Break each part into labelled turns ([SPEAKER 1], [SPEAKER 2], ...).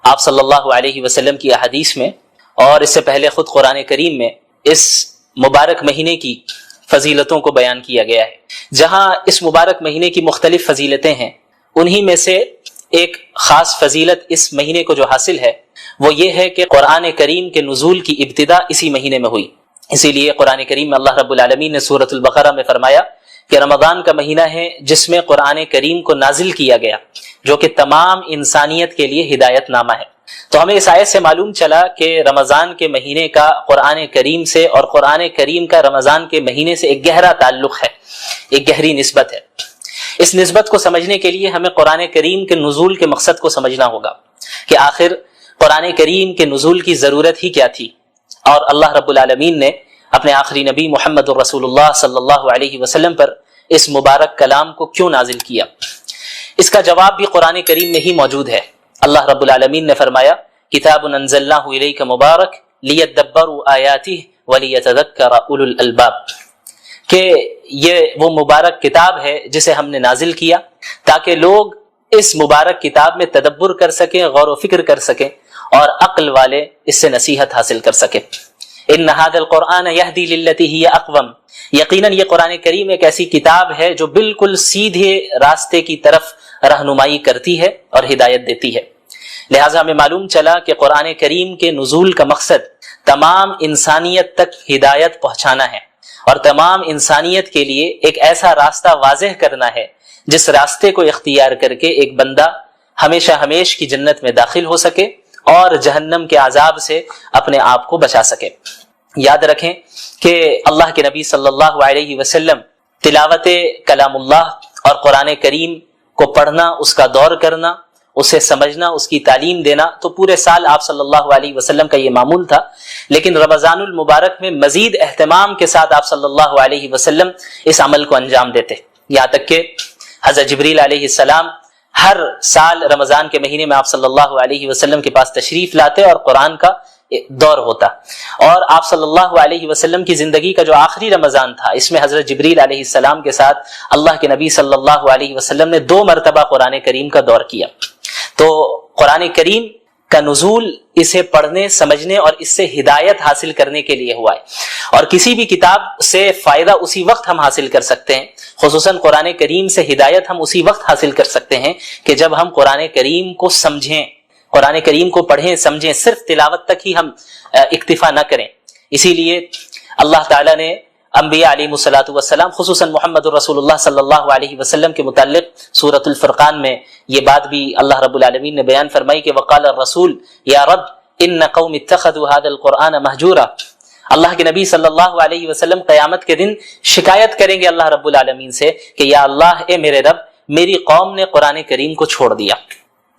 [SPEAKER 1] آپ صلی اللہ علیہ وسلم کی احادیث میں اور اس سے پہلے خود قرآن کریم میں اس مبارک مہینے کی فضیلتوں کو بیان کیا گیا ہے۔ جہاں اس مبارک مہینے کی مختلف فضیلتیں ہیں، انہی میں سے ایک خاص فضیلت اس مہینے کو جو حاصل ہے وہ یہ ہے کہ قرآن کریم کے نزول کی ابتدا اسی مہینے میں ہوئی۔ اسی لیے قرآن کریم میں اللہ رب العالمین نے سورۃ البقرہ میں فرمایا کہ رمضان کا مہینہ ہے جس میں قرآن کریم کو نازل کیا گیا، جو کہ تمام انسانیت کے لیے ہدایت نامہ ہے۔ تو ہمیں اس آیت سے معلوم چلا کہ رمضان کے مہینے کا قرآن کریم سے اور قرآن کریم کا رمضان کے مہینے سے ایک گہرا تعلق ہے، ایک گہری نسبت ہے۔ اس نسبت کو سمجھنے کے لیے ہمیں قرآن کریم کے نزول کے مقصد کو سمجھنا ہوگا کہ آخر قرآن کریم کے نزول کی ضرورت ہی کیا تھی، اور اللہ رب العالمین نے اپنے آخری نبی محمد الرسول اللہ صلی اللہ علیہ وسلم پر اس مبارک کلام کو کیوں نازل کیا۔ اس کا جواب بھی قرآن کریم میں ہی موجود ہے۔ اللہ رب العالمین نے فرمایا کتاب انزلناہ الیک مبارک لیدبروا آیاتہ ولیتذکر اولو الالباب، کہ یہ وہ مبارک کتاب ہے جسے ہم نے نازل کیا تاکہ لوگ اس مبارک کتاب میں تدبر کر سکیں، غور و فکر کر سکیں، اور عقل والے اس سے نصیحت حاصل کر سکیں۔ ان ھذا القرآن یہدی للتی ہی اقوم، یقیناً یہ قرآن کریم ایک ایسی کتاب ہے جو بالکل سیدھے راستے کی طرف رہنمائی کرتی ہے اور ہدایت دیتی ہے۔ لہٰذا ہمیں معلوم چلا کہ قرآن کریم کے نزول کا مقصد تمام انسانیت تک ہدایت پہنچانا ہے، اور تمام انسانیت کے لیے ایک ایسا راستہ واضح کرنا ہے جس راستے کو اختیار کر کے ایک بندہ ہمیشہ ہمیش کی جنت میں داخل ہو سکے اور جہنم کے عذاب سے اپنے آپ کو بچا سکے۔ یاد رکھیں کہ اللہ کے نبی صلی اللہ علیہ وسلم تلاوت کلام اللہ اور قرآن کریم کو پڑھنا، اس کا دور کرنا، اسے سمجھنا، اس کی تعلیم دینا تو پورے سال آپ صلی اللہ علیہ وسلم کا یہ معمول تھا، لیکن رمضان المبارک میں مزید اہتمام کے ساتھ آپ صلی اللہ علیہ وسلم اس عمل کو انجام دیتے، یہاں تک کہ حضرت جبریل علیہ السلام ہر سال رمضان کے مہینے میں آپ صلی اللہ علیہ وسلم کے پاس تشریف لاتے اور قرآن کا دور ہوتا، اور آپ صلی اللہ علیہ وسلم کی زندگی کا جو آخری رمضان تھا اس میں حضرت جبریل علیہ السلام کے ساتھ اللہ کے نبی صلی اللہ علیہ وسلم نے 2 مرتبہ قرآن کریم کا دور کیا۔ تو قرآن کریم کا نزول اسے پڑھنے، سمجھنے اور اس سے ہدایت حاصل کرنے کے لیے ہوا ہے، اور کسی بھی کتاب سے فائدہ اسی وقت ہم حاصل کر سکتے ہیں، خصوصاً قرآن کریم سے ہدایت ہم اسی وقت حاصل کر سکتے ہیں کہ جب ہم قرآن کریم کو سمجھیں، قرآن کریم کو پڑھیں سمجھیں، صرف تلاوت تک ہی ہم اکتفا نہ کریں۔ اسی لیے اللہ تعالیٰ نے انبیاء علیہ الصلوۃ والسلام خصوصاً محمد الرسول اللہ صلی اللہ علیہ وسلم کے متعلق سورۃ الفرقان میں یہ بات بھی اللہ رب العالمین نے بیان فرمائی کہ وقال الرسول یا رب ان قوم اتخذوا هذا القرآن مہجورا۔ اللہ کے نبی صلی اللہ علیہ وسلم قیامت کے دن شکایت کریں گے اللہ رب العالمین سے کہ یا اللہ، اے میرے رب، میری قوم نے قرآن کریم کو چھوڑ دیا۔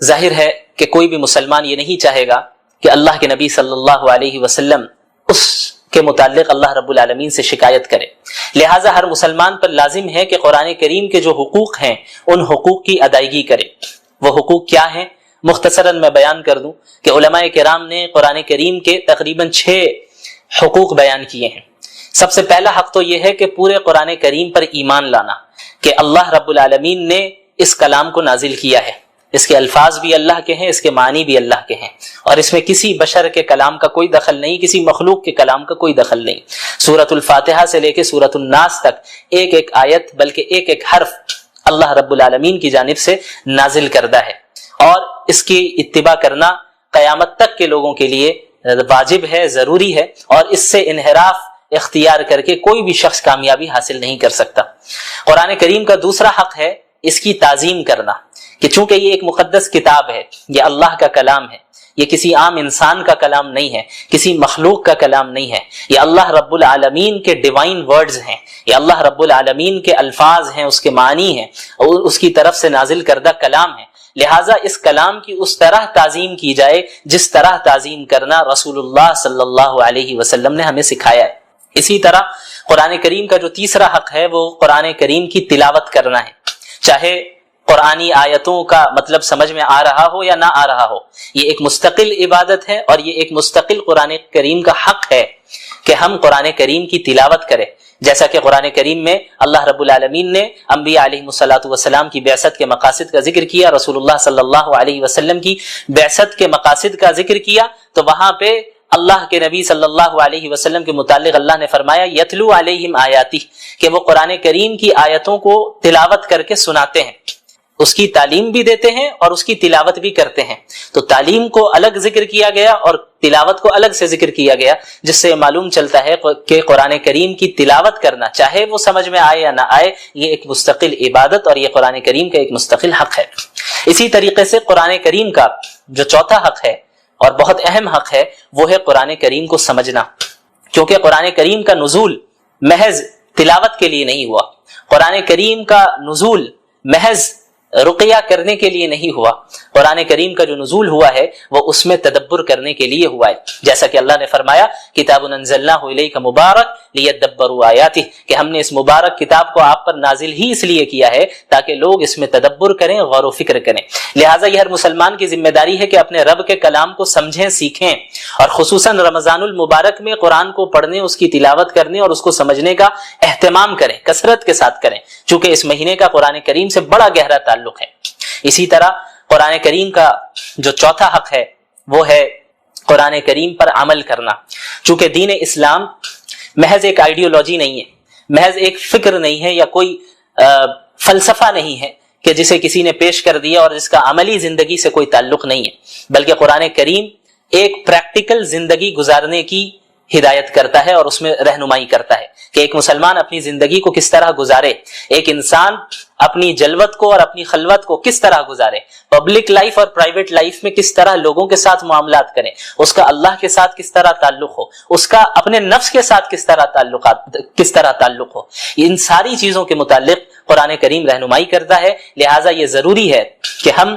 [SPEAKER 1] ظاہر ہے کہ کوئی بھی مسلمان یہ نہیں چاہے گا کہ اللہ کے نبی صلی اللہ علیہ وسلم اس کے متعلق اللہ رب العالمین سے شکایت کرے، لہٰذا ہر مسلمان پر لازم ہے کہ قرآن کریم کے جو حقوق ہیں ان حقوق کی ادائیگی کرے۔ وہ حقوق کیا ہیں؟ مختصراً میں بیان کر دوں کہ علماء کرام نے قرآن کریم کے تقریباً 6 حقوق بیان کیے ہیں۔ سب سے پہلا حق تو یہ ہے کہ پورے قرآن کریم پر ایمان لانا کہ اللہ رب العالمین نے اس کلام کو نازل کیا ہے، اس کے الفاظ بھی اللہ کے ہیں، اس کے معنی بھی اللہ کے ہیں، اور اس میں کسی بشر کے کلام کا کوئی دخل نہیں، کسی مخلوق کے کلام کا کوئی دخل نہیں۔ سورۃ الفاتحہ سے لے کے سورۃ الناس تک ایک ایک آیت بلکہ ایک ایک حرف اللہ رب العالمین کی جانب سے نازل کردہ ہے، اور اس کی اتباع کرنا قیامت تک کے لوگوں کے لیے واجب ہے، ضروری ہے، اور اس سے انحراف اختیار کر کے کوئی بھی شخص کامیابی حاصل نہیں کر سکتا۔ قرآن کریم کا دوسرا حق ہے اس کی تعظیم کرنا، کہ چونکہ یہ ایک مقدس کتاب ہے، یہ اللہ کا کلام ہے، یہ کسی عام انسان کا کلام نہیں ہے، کسی مخلوق کا کلام نہیں ہے، یہ اللہ رب العالمین کے ڈیوائن ورڈز ہیں، یہ اللہ رب العالمین کے الفاظ ہیں، اس کے معنی ہیں، اور اس کی طرف سے نازل کردہ کلام ہے۔ لہٰذا اس کلام کی اس طرح تعظیم کی جائے جس طرح تعظیم کرنا رسول اللہ صلی اللہ علیہ وسلم نے ہمیں سکھایا ہے۔ اسی طرح قرآن کریم کا جو تیسرا حق ہے وہ قرآن کریم کی تلاوت کرنا ہے، چاہے قرآنی آیتوں کا مطلب سمجھ میں آ رہا ہو یا نہ آ رہا ہو۔ یہ ایک مستقل عبادت ہے، اور یہ ایک مستقل قرآن کریم کا حق ہے کہ ہم قرآن کریم کی تلاوت کریں۔ جیسا کہ قرآن کریم میں اللہ رب العالمین نے انبیاء علیہم السلام کی بعثت کے مقاصد کا ذکر کیا، رسول اللہ صلی اللہ علیہ وسلم کی بعثت کے مقاصد کا ذکر کیا، تو وہاں پہ اللہ کے نبی صلی اللہ علیہ وسلم کے متعلق اللہ نے فرمایا یتلو علیہم آیاتی، کہ وہ قرآن کریم کی آیتوں کو تلاوت کر کے سناتے ہیں، اس کی تعلیم بھی دیتے ہیں اور اس کی تلاوت بھی کرتے ہیں۔ تو تعلیم کو الگ ذکر کیا گیا اور تلاوت کو الگ سے ذکر کیا گیا، جس سے معلوم چلتا ہے کہ قرآن کریم کی تلاوت کرنا، چاہے وہ سمجھ میں آئے یا نہ آئے، یہ ایک مستقل عبادت اور یہ قرآن کریم کا ایک مستقل حق ہے۔ اسی طریقے سے قرآن کریم کا جو چوتھا حق ہے اور بہت اہم حق ہے وہ ہے قرآن کریم کو سمجھنا، کیونکہ قرآن کریم کا نزول محض تلاوت کے لیے نہیں ہوا، قرآن کریم کا نزول محض رقیہ کرنے کے لیے نہیں ہوا، قرآن کریم کا جو نزول ہوا ہے وہ اس میں تدبر کرنے کے لیے ہوا ہے، جیسا کہ اللہ نے فرمایا کتاب انزلناہ الیک مبارک لیدبروا آیاتہ، کہ ہم نے اس مبارک کتاب کو آپ پر نازل ہی اس لیے کیا ہے تاکہ لوگ اس میں تدبر کریں، غور و فکر کریں۔ لہٰذا یہ ہر مسلمان کی ذمہ داری ہے کہ اپنے رب کے کلام کو سمجھیں، سیکھیں، اور خصوصاً رمضان المبارک میں قرآن کو پڑھنے، اس کی تلاوت کرنے اور اس کو سمجھنے کا اہتمام کریں، کثرت کے ساتھ کریں، چونکہ اس مہینے کا قرآن کریم سے بڑا گہرا تعلق ہے۔ اسی طرح قرآن کریم کا جو چوتھا حق ہے وہ ہے قرآن کریم پر عمل کرنا، چونکہ دین اسلام محض ایک آئیڈیولوجی نہیں ہے، محض ایک فکر نہیں ہے یا کوئی فلسفہ نہیں ہے کہ جسے کسی نے پیش کر دیا اور جس کا عملی زندگی سے کوئی تعلق نہیں ہے، بلکہ قرآن کریم ایک پریکٹیکل زندگی گزارنے کی ہدایت کرتا ہے اور اس میں رہنمائی کرتا ہے کہ ایک مسلمان اپنی زندگی کو کس طرح گزارے، ایک انسان اپنی جلوت کو اور اپنی خلوت کو کس طرح گزارے، پبلک لائف اور پرائیویٹ لائف میں کس طرح لوگوں کے ساتھ معاملات کریں، اس کا اللہ کے ساتھ کس طرح تعلق ہو، اس کا اپنے نفس کے ساتھ کس طرح تعلق ہو، ان ساری چیزوں کے متعلق قرآن کریم رہنمائی کرتا ہے۔ لہٰذا یہ ضروری ہے کہ ہم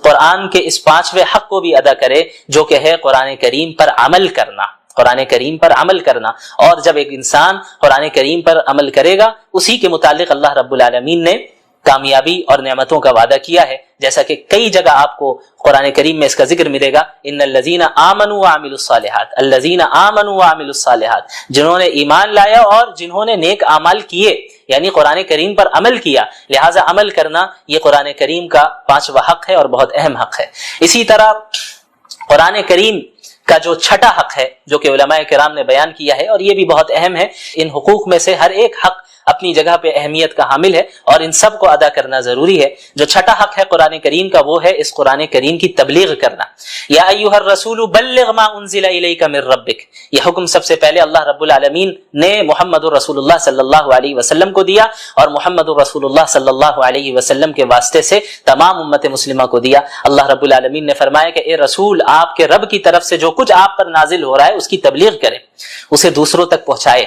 [SPEAKER 1] قرآن کے اس پانچویں حق کو بھی ادا کریں جو کہ ہے قرآن کریم پر عمل کرنا، قرآن کریم پر عمل کرنا۔ اور جب ایک انسان قرآن کریم پر عمل کرے گا اسی کے متعلق اللہ رب العالمین نے کامیابی اور نعمتوں کا وعدہ کیا ہے، جیسا کہ کئی جگہ آپ کو قرآن کریم میں اس کا ذکر ملے گا، ان الذین آمنوا وعملوا الصالحات، الذین آمنوا وعملوا الصالحات، جنہوں نے ایمان لایا اور جنہوں نے نیک اعمال کیے، یعنی قرآن کریم پر عمل کیا۔ لہٰذا عمل کرنا یہ قرآن کریم کا پانچواں حق ہے اور بہت اہم حق ہے۔ اسی طرح قرآن کریم کا جو چھٹا حق ہے جو کہ علماء کرام نے بیان کیا ہے اور یہ بھی بہت اہم ہے، ان حقوق میں سے ہر ایک حق اپنی جگہ پہ اہمیت کا حامل ہے اور ان سب کو ادا کرنا ضروری ہے۔ جو چھٹا حق ہے قرآن کریم کا وہ ہے اس قرآن کریم کی تبلیغ کرنا۔ یا ایھا الرسول بلغ ما انزل الیک من ربک، یہ حکم سب سے پہلے اللہ رب العالمین نے محمد رسول اللہ صلی اللہ علیہ وسلم کو دیا اور محمد رسول اللہ صلی اللہ علیہ وسلم کے واسطے سے تمام امت مسلمہ کو دیا۔ اللہ رب العالمین نے فرمایا کہ اے رسول، آپ کے رب کی طرف سے جو کچھ آپ پر نازل ہو رہا ہے اس کی تبلیغ کریں، اسے دوسروں تک پہنچائے،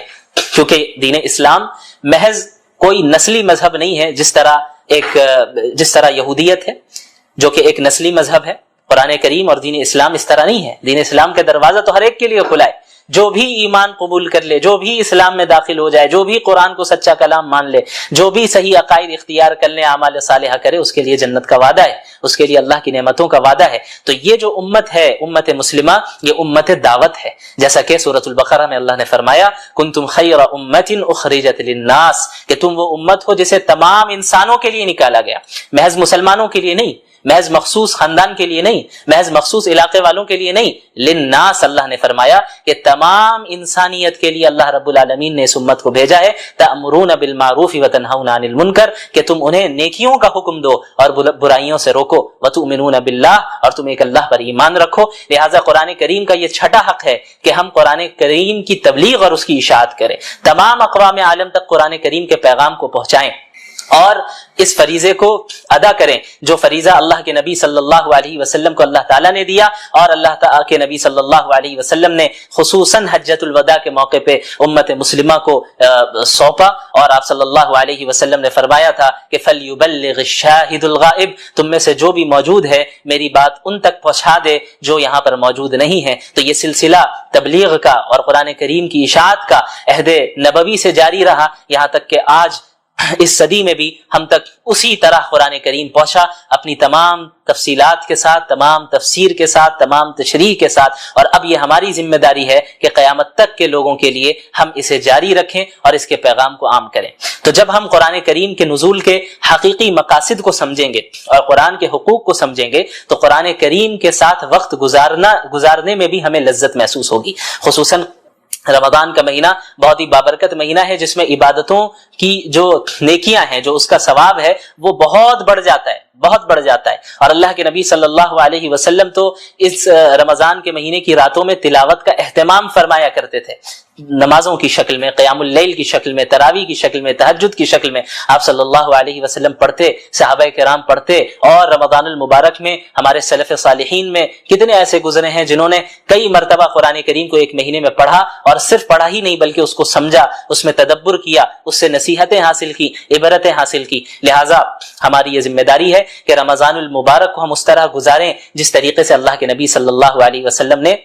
[SPEAKER 1] کیونکہ دین اسلام محض کوئی نسلی مذہب نہیں ہے جس طرح یہودیت ہے جو کہ ایک نسلی مذہب ہے۔ قرآن کریم اور دین اسلام اس طرح نہیں ہے۔ دین اسلام کا دروازہ تو ہر ایک کے لیے کھلا ہے، جو بھی ایمان قبول کر لے، جو بھی اسلام میں داخل ہو جائے، جو بھی قرآن کو سچا کلام مان لے، جو بھی صحیح عقائد اختیار کر لے، اعمال صالحہ کرے، اس کے لیے جنت کا وعدہ ہے، اس کے لیے اللہ کی نعمتوں کا وعدہ ہے۔ تو یہ جو امت ہے، امت مسلمہ، یہ امت دعوت ہے، جیسا کہ سورۃ البقرہ میں اللہ نے فرمایا کنتم خیر امت اخرجت للناس، کہ تم وہ امت ہو جسے تمام انسانوں کے لیے نکالا گیا، محض مسلمانوں کے لیے نہیں، محض مخصوص خاندان کے لیے نہیں، محض مخصوص علاقے والوں کے لیے نہیں، للناس، اللہ نے فرمایا کہ تمام انسانیت کے لیے اللہ رب العالمین نے اس امت کو بھیجا ہے۔ تأمرون بالمعروف وتنہون عن المنکر، کہ تم انہیں نیکیوں کا حکم دو اور برائیوں سے روکو، وتؤمنون باللہ، اور تم ایک اللہ پر ایمان رکھو۔ لہٰذا قرآن کریم کا یہ چھٹا حق ہے کہ ہم قرآن کریم کی تبلیغ اور اس کی اشاعت کریں، تمام اقوام عالم تک قرآن کریم کے پیغام کو پہنچائیں اور اس فریضے کو ادا کریں جو فریضہ اللہ کے نبی صلی اللہ علیہ وسلم کو اللہ تعالیٰ نے دیا اور اللہ تعالیٰ کے نبی صلی اللہ علیہ وسلم نے خصوصاً حجۃ الوداع کے موقع پہ امت مسلمہ کو سونپا، اور آپ صلی اللہ علیہ وسلم نے فرمایا تھا کہ فَلْيُبَلِّغِ الشَّاهِدُ الْغَائِبُ، تم میں سے جو بھی موجود ہے میری بات ان تک پہنچا دے جو یہاں پر موجود نہیں ہے۔ تو یہ سلسلہ تبلیغ کا اور قرآن کریم کی اشاعت کا عہد نبوی سے جاری رہا، یہاں تک کہ آج اس صدی میں بھی ہم تک اسی طرح قرآن کریم پہنچا، اپنی تمام تفصیلات کے ساتھ، تمام تفسیر کے ساتھ، تمام تشریح کے ساتھ، اور اب یہ ہماری ذمہ داری ہے کہ قیامت تک کے لوگوں کے لیے ہم اسے جاری رکھیں اور اس کے پیغام کو عام کریں۔ تو جب ہم قرآن کریم کے نزول کے حقیقی مقاصد کو سمجھیں گے اور قرآن کے حقوق کو سمجھیں گے تو قرآن کریم کے ساتھ وقت گزارنے میں بھی ہمیں لذت محسوس ہوگی۔ خصوصاً رمضان کا مہینہ بہت ہی بابرکت مہینہ ہے، جس میں عبادتوں کی جو نیکیاں ہیں، جو اس کا ثواب ہے، وہ بہت بڑھ جاتا ہے۔ اور اللہ کے نبی صلی اللہ علیہ وسلم تو اس رمضان کے مہینے کی راتوں میں تلاوت کا اہتمام فرمایا کرتے تھے، نمازوں کی شکل میں، قیام اللیل کی شکل میں، تراویح کی شکل میں، تہجد کی شکل میں آپ صلی اللہ علیہ وسلم پڑھتے، صحابہ کرام پڑھتے۔ اور رمضان المبارک میں ہمارے سلف صالحین میں کتنے ایسے گزرے ہیں جنہوں نے کئی مرتبہ قرآن کریم کو ایک مہینے میں پڑھا، اور صرف پڑھا ہی نہیں بلکہ اس کو سمجھا، اس میں تدبر کیا، اس سے نصیحتیں حاصل کی، عبرتیں حاصل کی۔ لہٰذا ہماری یہ ذمہ داری ہے کہ رمضان المبارک کو ہم اس طرح گزاریں جس طریقے سے اللہ کے نبی صلی اللہ علیہ وسلم نے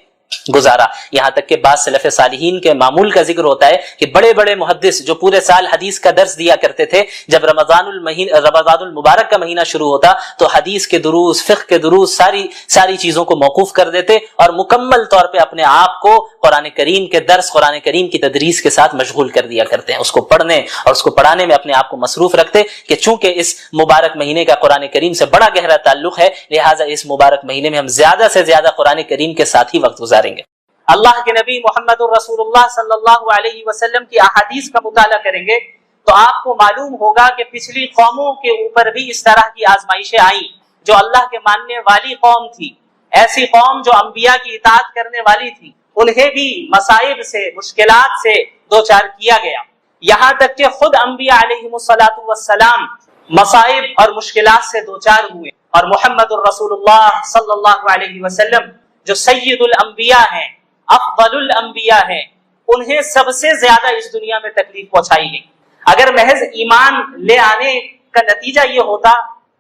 [SPEAKER 1] گزارا۔ یہاں تک کہ بعض سلف صالحین کے معمول کا ذکر ہوتا ہے کہ بڑے بڑے محدث جو پورے سال حدیث کا درس دیا کرتے تھے، جب رمضان المبارک کا مہینہ شروع ہوتا تو حدیث کے دروس، فقہ کے دروس، ساری چیزوں کو موقوف کر دیتے اور مکمل طور پہ اپنے آپ کو قرآن کریم کے درس، قرآن کریم کی تدریس کے ساتھ مشغول کر دیا کرتے ہیں، اس کو پڑھنے اور اس کو پڑھانے میں اپنے آپ کو مصروف رکھتے کہ چونکہ اس مبارک مہینے کا قرآن کریم سے بڑا گہرا تعلق ہے، لہٰذا اس مبارک مہینے میں ہم زیادہ سے زیادہ قرآن کریم کے ساتھ ہی وقت گزاریں گے۔ اللہ کے نبی محمد الرسول اللہ صلی اللہ علیہ وسلم کی احادیث کا مطالعہ کریں گے تو آپ کو معلوم ہوگا کہ پچھلی قوموں کے اوپر بھی اس طرح کی آزمائشیں آئیں، جو اللہ کے ماننے والی قوم تھی، ایسی قوم جو انبیاء کی اطاعت کرنے والی تھی، انہیں بھی مصائب سے، مشکلات سے دوچار کیا گیا، یہاں تک کہ خود انبیاء علیہم السلام مصائب اور مشکلات سے دوچار ہوئے، اور محمد الرسول اللہ صلی اللہ علیہ وسلم جو سید الانبیاء ہیں، افضل الانبیاء ہیں، انہیں سب سے زیادہ اس دنیا میں تکلیف پہنچائی گئی۔ اگر محض ایمان لے آنے کا نتیجہ یہ ہوتا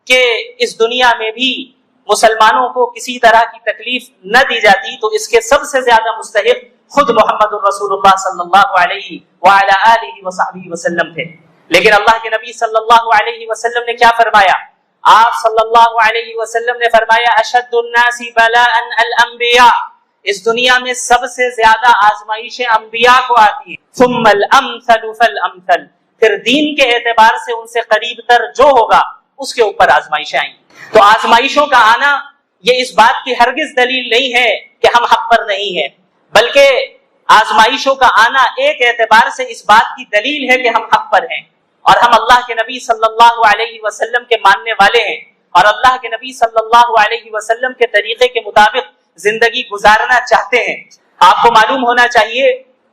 [SPEAKER 1] کہ اس دنیا میں بھی مسلمانوں کو کسی طرح کی تکلیف نہ دی جاتی تو اس کے سب سے زیادہ مستحق خود محمد الرسول اللہ صلی اللہ علیہ وعلی آلہ وصحبہ وسلم تھے۔ لیکن اللہ کے نبی صلی اللہ علیہ وسلم نے کیا فرمایا؟ آپ صلی اللہ علیہ وسلم نے فرمایا اشد الناس بلاء الانبیاء، اس دنیا میں سب سے زیادہ آزمائشیں انبیاء کو آتی ہیں، ثم الامثل فالامثل، پھر دین کے اعتبار سے ان سے قریب تر جو ہوگا اس کے اوپر آزمائشیں آئیں۔ تو آزمائشوں کا آنا یہ اس بات کی ہرگز دلیل نہیں ہے کہ ہم حق پر نہیں ہیں، بلکہ آزمائشوں کا آنا ایک اعتبار سے اس بات کی دلیل ہے کہ ہم حق پر ہیں اور ہم اللہ کے نبی صلی اللہ علیہ وسلم کے ماننے والے ہیں اور اللہ کے نبی صلی اللہ علیہ وسلم کے طریقے کے مطابق زندگی گزارنا چاہتے ہیں۔ آپ کو معلوم ہونا چاہیے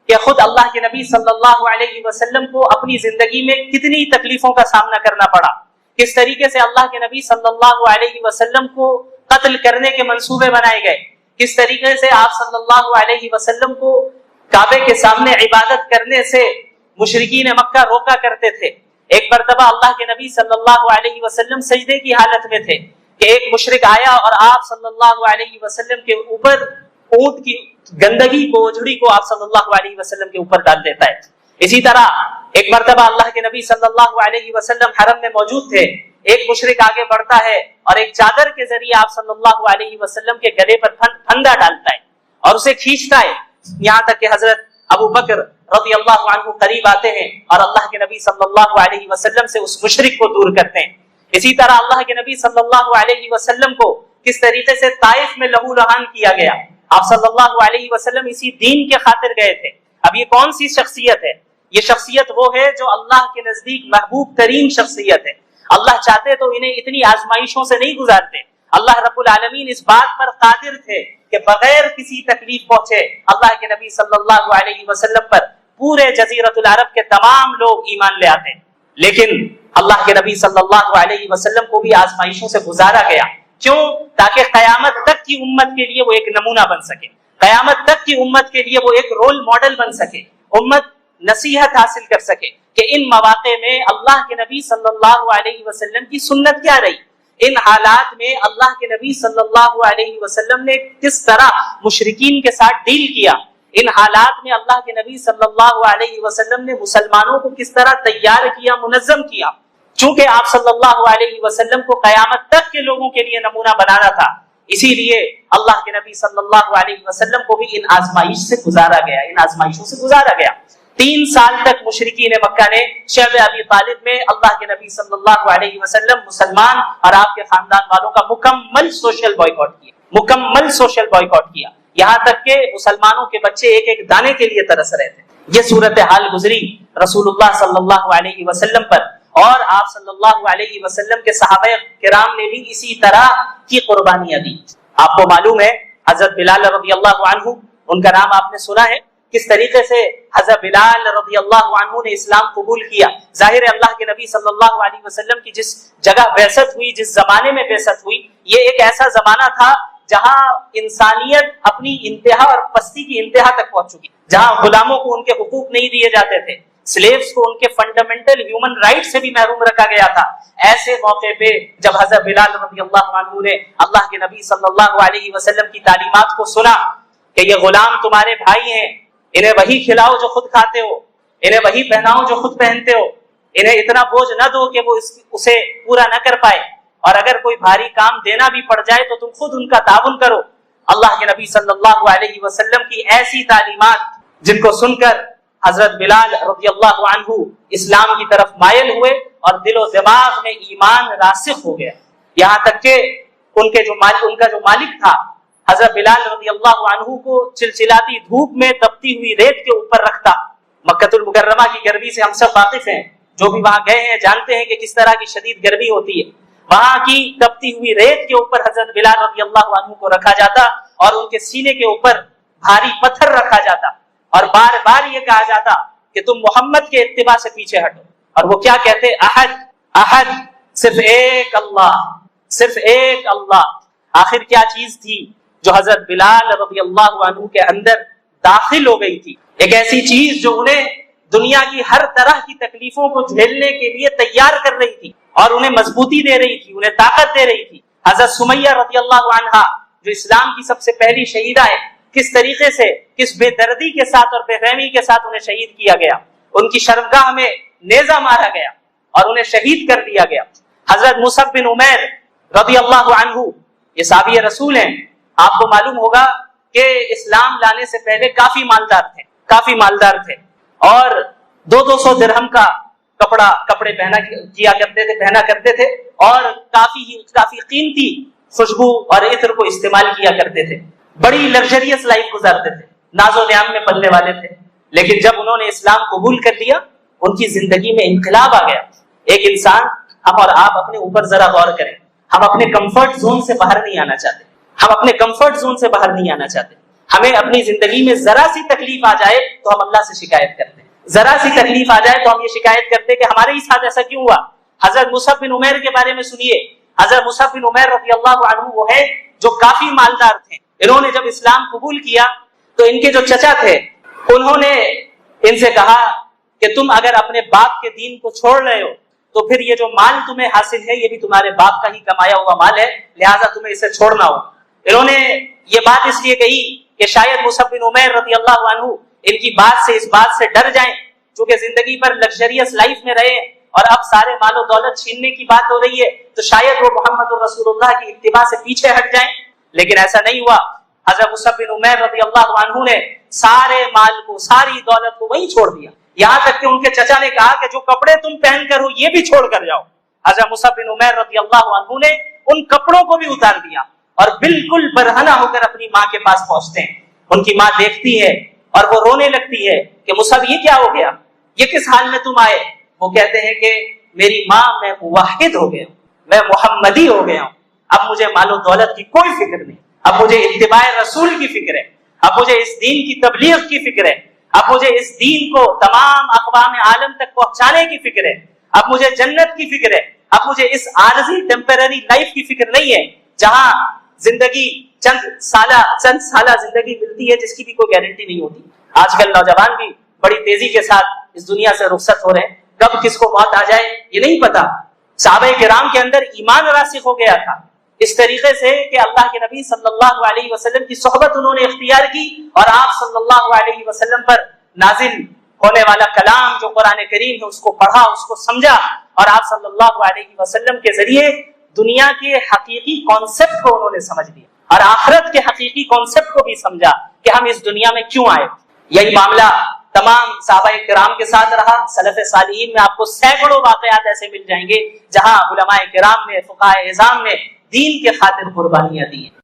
[SPEAKER 1] کہ خود اللہ کے نبی صلی اللہ علیہ وسلم کو اپنی زندگی میں کتنی تکلیفوں کا سامنا کرنا پڑا، کس طریقے سے اللہ کے نبی صلی اللہ علیہ وسلم کو قتل کرنے کے منصوبے بنائے گئے، کس طریقے سے آپ صلی اللہ علیہ وسلم کو کعبے کے سامنے عبادت کرنے سے مشرکین مکہ روکا کرتے تھے۔ ایک مرتبہ اللہ کے نبی صلی اللہ علیہ وسلم سجدے کی حالت میں تھے کہ ایک مشرک آیا اور آپ صلی اللہ علیہ وسلم کے اوپر اونٹ کی گندگی کو، اجڑی کو آپ صلی اللہ علیہ وسلم کے اوپر ڈال دیتا ہے۔ اسی طرح ایک مرتبہ اللہ کے نبی صلی اللہ علیہ وسلم حرم میں موجود تھے، ایک مشرک آگے بڑھتا ہے اور ایک چادر کے ذریعے آپ صلی اللہ علیہ وسلم کے گلے پر پھندا ڈالتا ہے اور اسے کھینچتا ہے، یہاں تک کہ حضرت ابو بکر رضی اللہ عنہ قریب آتے ہیں اور اللہ کے نبی صلی اللہ علیہ وسلم سے اس مشرک کو دور کرتے ہیں۔ اسی طرح اللہ کے نبی صلی اللہ علیہ وسلم کو کس طریقے سے طائف میں لہو لہان کیا گیا، آپ صلی اللہ علیہ وسلم اسی دین کے خاطر گئے تھے۔ اب یہ کون سی شخصیت ہے؟ یہ شخصیت وہ ہے جو اللہ کے نزدیک محبوب ترین شخصیت ہے۔ اللہ چاہتے تو انہیں اتنی آزمائشوں سے نہیں گزارتے، اللہ رب العالمین اس بات پر قادر تھے کہ بغیر کسی تکلیف پہنچے اللہ کے نبی صلی اللہ علیہ وسلم پر پورے جزیرۃ العرب کے تمام لوگ ایمان لے آتے ہیں، لیکن اللہ کے نبی صلی اللہ علیہ وسلم کو بھی آزمائشوں سے گزارا گیا۔ کیوں؟ تاکہ قیامت تک کی امت کے لیے وہ ایک نمونہ بن سکے، قیامت تک کی امت کے لیے وہ ایک رول ماڈل بن سکے، امت نصیحت حاصل کر سکے کہ ان مواقع میں اللہ کے نبی صلی اللہ علیہ وسلم کی سنت کیا رہی، ان حالات میں اللہ کے نبی صلی اللہ علیہ وسلم نے کس طرح مشرکین کے ساتھ ڈیل کیا، ان حالات میں اللہ کے نبی صلی اللہ علیہ وسلم نے مسلمانوں کو کس طرح تیار کیا، منظم کیا. چونکہ آپ صلی اللہ علیہ وسلم کو قیامت تک کے لوگوں کے لیے نمونہ بنانا تھا، اسی لیے اللہ کے نبی صلی اللہ علیہ وسلم کو بھی ان آزمائش سے گزارا گیا، ان آزمائشوں سے گزارا گیا. 3 سال تک مشرکین مکہ نے شعب ابی طالب میں اللہ کے نبی صلی اللہ علیہ وسلم، مسلمان اور آپ کے خاندان والوں کا مکمل سوشل بائیکاٹ کیا، مکمل سوشل بائیکاٹ کیا، یہاں تک کہ مسلمانوں کے بچے ایک ایک دانے کے لیے ترس رہے تھے. یہ صورتحال گزری رسول اللہ صلی اللہ علیہ وسلم پر، اور آپ صلی اللہ علیہ وسلم کے صحابہ کرام نے بھی اسی طرح کی قربانیاں دی. آپ کو معلوم ہے حضرت بلال رضی اللہ عنہ، ان کا نام آپ نے سنا ہے، کس طریقے سے حضرت بلال رضی اللہ عنہ نے اسلام قبول کیا. ظاہر ہے اللہ کے نبی صلی اللہ علیہ وسلم کی جس جگہ بعثت ہوئی، جس زمانے میں بعثت ہوئی، یہ ایک ایسا زمانہ تھا جہاں انسانیت اپنی انتہا اور پستی کی انتہا تک پہنچ چکی، جہاں غلاموں کو ان کے حقوق نہیں دیے جاتے تھے، سلیوز کو ان کے فنڈامنٹل ہیومن رائٹ سے بھی محروم رکھا گیا تھا. ایسے موقع پہ جب حضرت بلال رضی اللہ عنہ نے اللہ کے نبی صلی اللہ علیہ وسلم کی تعلیمات کو سنا کہ یہ غلام تمہارے بھائی ہیں، انہیں وہی کھلاؤ جو خود کھاتے ہو، انہیں وہی پہناؤ جو خود پہنتے ہو، انہیں اتنا بوجھ نہ دو کہ وہ اسے پورا نہ کر پائے، اور اگر کوئی بھاری کام دینا بھی پڑ جائے تو تم خود ان کا تعاون کرو. اللہ کے نبی صلی اللہ علیہ وسلم کی ایسی تعلیمات جن کو سن کر حضرت بلال رضی اللہ عنہ اسلام کی طرف مائل ہوئے اور دل و دماغ میں ایمان راسخ ہو گیا. یہاں تک کہ ان کا جو مالک تھا حضرت بلال رضی اللہ عنہ کو چلچلاتی دھوپ میں تپتی ہوئی ریت کے اوپر رکھتا. مکہ المکرمہ کی گرمی سے ہم سب واقف ہیں، جو بھی وہاں گئے ہیں جانتے ہیں کہ کس طرح کی شدید گرمی ہوتی ہے. وہاں کی تپتی ہوئی ریت کے اوپر حضرت بلال رضی اللہ عنہ کو رکھا جاتا اور ان کے سینے کے اوپر بھاری پتھر رکھا جاتا اور بار بار یہ کہا جاتا کہ تم محمد کے اتباع سے پیچھے ہٹو. اور وہ کیا کہتے؟ احد احد، صرف ایک اللہ، صرف ایک اللہ. آخر کیا چیز تھی جو حضرت بلال رضی اللہ عنہ کے اندر داخل ہو گئی تھی؟ ایک ایسی چیز جو انہیں دنیا کی ہر طرح کی تکلیفوں کو جھیلنے کے لیے تیار کر رہی تھی اور انہیں مضبوطی دے رہی تھی، انہیں طاقت دے رہی تھی. حضرت سمیہ رضی اللہ عنہا جو اسلام کی سب سے پہلی شہیدہ ہے، کس طریقے سے، کس بے دردی کے ساتھ اور بے رحمی کے ساتھ انہیں شہید کیا گیا. ان کی شرمگاہ میں نیزہ مارا گیا اور انہیں شہید کر دیا گیا. حضرت مصعب بن عمیر رضی اللہ عنہ یہ صحابی رسول ہیں. آپ کو معلوم ہوگا کہ اسلام لانے سے پہلے کافی مالدار تھے اور 200 درہم کا کپڑے پہنا کرتے تھے اور کافی قیمتی خوشبو اور عطر کو استعمال کیا کرتے تھے. بڑی لگژریس لائف گزارتے تھے، ناز و نعام میں پلنے والے تھے. لیکن جب انہوں نے اسلام قبول کر لیا ان کی زندگی میں انقلاب آ گیا. ایک انسان، ہم اور آپ اپنے اوپر ذرا غور کریں، ہم اپنے کمفرٹ زون سے باہر نہیں آنا چاہتے. ہمیں اپنی زندگی میں ذرا سی تکلیف آ جائے تو ہم اللہ سے شکایت کرتے ہیں، ذرا سی تکلیف آ جائے تو ہم یہ شکایت کرتے ہیں کہ ہمارے ہی ساتھ ایسا کیوں ہوا. حضرت مصعب بن عمیر کے بارے میں سنیے. حضرت مصعب بن عمیر رضی اللہ عنہ وہ ہے جو کافی مالدار تھے. انہوں نے جب اسلام قبول کیا تو ان کے جو چچا تھے انہوں نے ان سے کہا کہ تم اگر اپنے باپ کے دین کو چھوڑ رہے ہو تو پھر یہ جو مال تمہیں حاصل ہے یہ بھی تمہارے باپ کا ہی کمایا ہوا مال ہے، لہٰذا تمہیں اسے چھوڑنا ہو. انہوں نے یہ بات اس لیے کہی کہ شاید مصعب بن عمیر رضی اللہ عنہ ان کی اس بات سے ڈر جائیں، چونکہ زندگی پر لگژریس لائف میں رہے اور اب سارے مال و دولت چھیننے کی بات ہو رہی ہے تو شاید وہ محمد رسول اللہ کی اتباع سے پیچھے ہٹ جائیں. لیکن ایسا نہیں ہوا. حضرت مصعب بن عمیر رضی اللہ عنہ نے سارے مال کو، ساری دولت کو وہیں چھوڑ دیا، یہاں تک کہ ان کے چچا نے کہا کہ جو کپڑے تم پہن کر ہو یہ بھی چھوڑ کر جاؤ. حضرت مصعب بن عمیر رضی اللہ عنہ نے ان کپڑوں کو بھی اتار دیا اور بالکل برہنہ ہو کر اپنی ماں کے پاس پہنچتے ہیں. ان کی ماں دیکھتی ہے اور وہ رونے لگتی ہے کہ مصعب یہ کیا ہو گیا، یہ کس حال میں تم آئے؟ وہ کہتے ہیں کہ میری ماں، میں موحد ہو گیا ہوں، میں محمدی ہو گیا ہوں، اب مجھے مال و دولت کی کوئی فکر نہیں، اب مجھے اتباع رسول کی فکر ہے، اب مجھے اس دین کی تبلیغ کی فکر ہے، اب مجھے اس دین کو تمام اقوام عالم تک پہنچانے کی فکر ہے، اب مجھے جنت کی فکر ہے، اب مجھے اس عارضی ٹیمپرری لائف کی فکر نہیں ہے جہاں زندگی چند سالہ زندگی ملتی ہے جس کی بھی کوئی گارنٹی نہیں ہوتی. آج کل نوجوان بھی بڑی تیزی کے ساتھ اس دنیا سے رخصت ہو رہے ہیں، کب کس کو موت آ جائے یہ نہیں پتا. صحابہ کرام کے اندر ایمان راسخ ہو گیا تھا، اس طریقے سے کہ اللہ کے نبی صلی اللہ علیہ وسلم کی صحبت انہوں نے اختیار کی، اور آپ صلی اللہ علیہ وسلم پر نازل ہونے والا کلام جو قرآن کریم ہے اس کو پڑھا، اس کو سمجھا، اور آپ صلی اللہ علیہ وسلم کے ذریعے دنیا کے حقیقی کانسیپٹ کو انہوں نے سمجھ لیا، اور آخرت کے حقیقی کانسیپٹ کو بھی سمجھا کہ ہم اس دنیا میں کیوں آئے۔ یہی معاملہ تمام صحابہ کرام کے ساتھ رہا۔ سلف صالحین میں آپ کو سینکڑوں واقعات ایسے مل جائیں گے جہاں علماء کرام نے، فقہاء اعظام نے دین کے خاطر قربانیاں دی ہیں۔